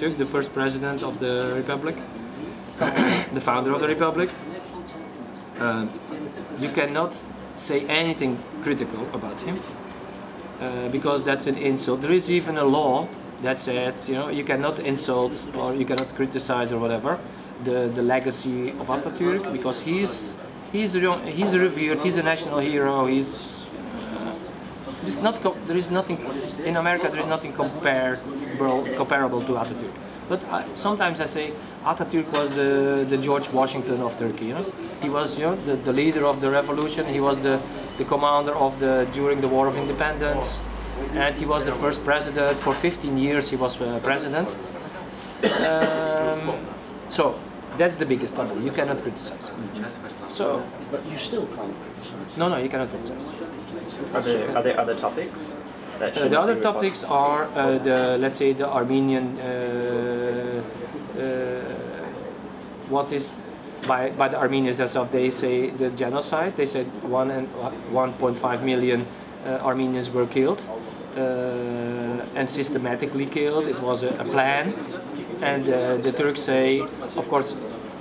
Atatürk, the first president of the Republic, the founder of the Republic. You cannot say anything critical about him because that's an insult. There is even a law that says, you know, you cannot insult or you cannot criticize or whatever the legacy of Atatürk, because he's revered, he's a national hero. There is nothing in America. There is nothing comparable to Atatürk. But sometimes I say Atatürk was the George Washington of Turkey. You know, he was, you know, the leader of the revolution. He was the commander of during the War of Independence, and he was the first president. For 15 years he was president. So that's the biggest taboo. You cannot criticize. So, but you still can't criticize. No, you cannot criticize. Are there other topics? The other topics are let's say the Armenian, what is by the Armenians themselves, they say the genocide. They said 1.5 million Armenians were killed and systematically killed. It was a plan, and the Turks say, of course,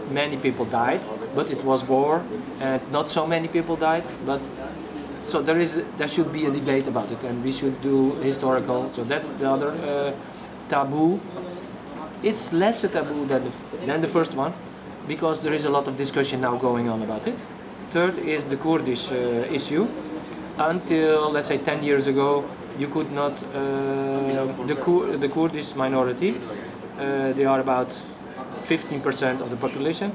many people died, but it was war, and not so many people died, but. So there should be a debate about it, and we should do historical. So that's the other taboo. It's less a taboo than the first one, because there is a lot of discussion now going on about it. Third is the Kurdish issue. Until, let's say, 10 years ago, you could not. The Kurdish minority, they are about 15% of the population.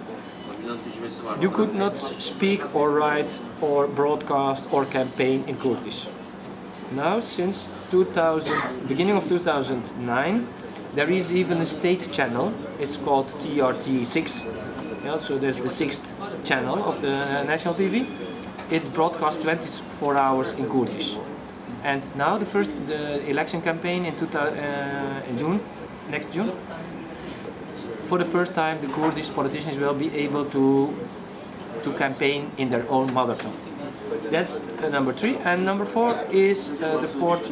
You could not speak or write or broadcast or campaign in Kurdish. Now, since beginning of 2009, there is even a state channel. It's called TRT6. Yeah, so there's the 6th channel of the national TV. It broadcasts 24 hours in Kurdish. And now the election campaign in June, next June. For the first time, the Kurdish politicians will be able to campaign in their own mother tongue. That's number 3. And number 4 is the fourth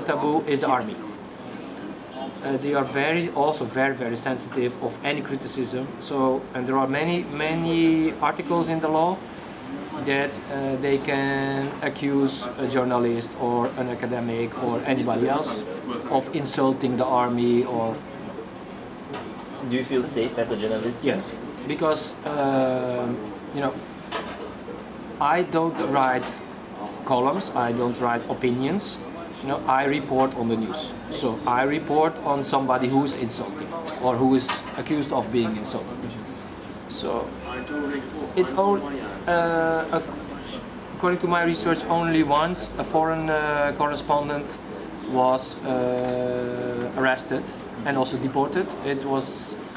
taboo is the army. They are also very sensitive of any criticism. So, and there are many articles in the law that they can accuse a journalist or an academic or anybody else of insulting the army or. Do you feel safe as a journalist? Yes, because you know, I don't write columns, I don't write opinions. You know, I report on the news. So I report on somebody who is insulting or who is accused of being insulted. So according to my research, only once a foreign correspondent was arrested and also deported. It was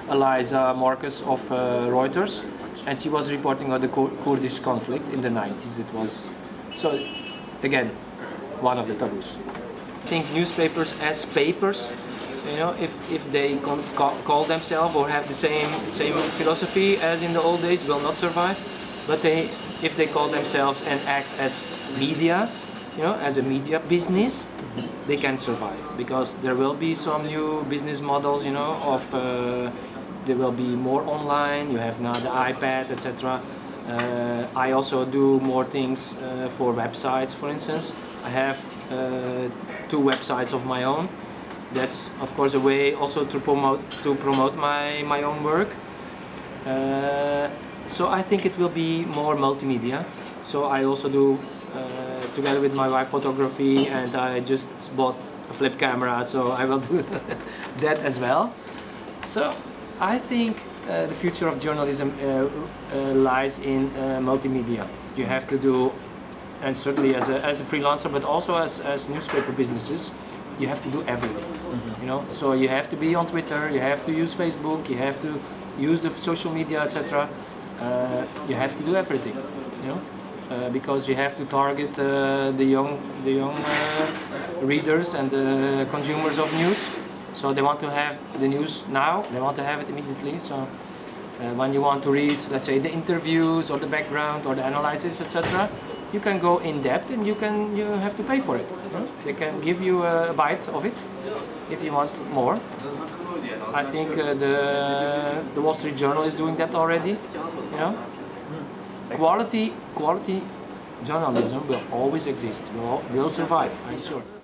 Eliza Marcus of Reuters, and she was reporting on the Kurdish conflict in the 90s. It was so again one of the taboos. I think newspapers as papers, you know, if they call themselves or have the same philosophy as in the old days, will not survive. But if they call themselves and act as media, you know, as a media business, they can survive, because there will be some new business models, you know, of there will be more online. You have now the iPad, etc. I also do more things for websites. For instance, I have 2 websites of my own. That's of course a way also to promote my own work. So I think it will be more multimedia. So I also do together with my wife photography, and I just bought a flip camera, so I will do that as well. So I think the future of journalism lies in multimedia. You have to do, and certainly as a freelancer, but also as newspaper businesses, you have to do everything. You know, so you have to be on Twitter, you have to use Facebook, you have to use the social media, etc. You have to do everything. You know. Because you have to target the young readers and the consumers of news. So they want to have the news now, they want to have it immediately. So when you want to read, let's say, the interviews or the background or the analysis, etc., you can go in depth and you have to pay for it. They can give you a bite of it if you want more. I think the Wall Street Journal is doing that already. You know, quality journalism will always exist. Will survive, I'm sure.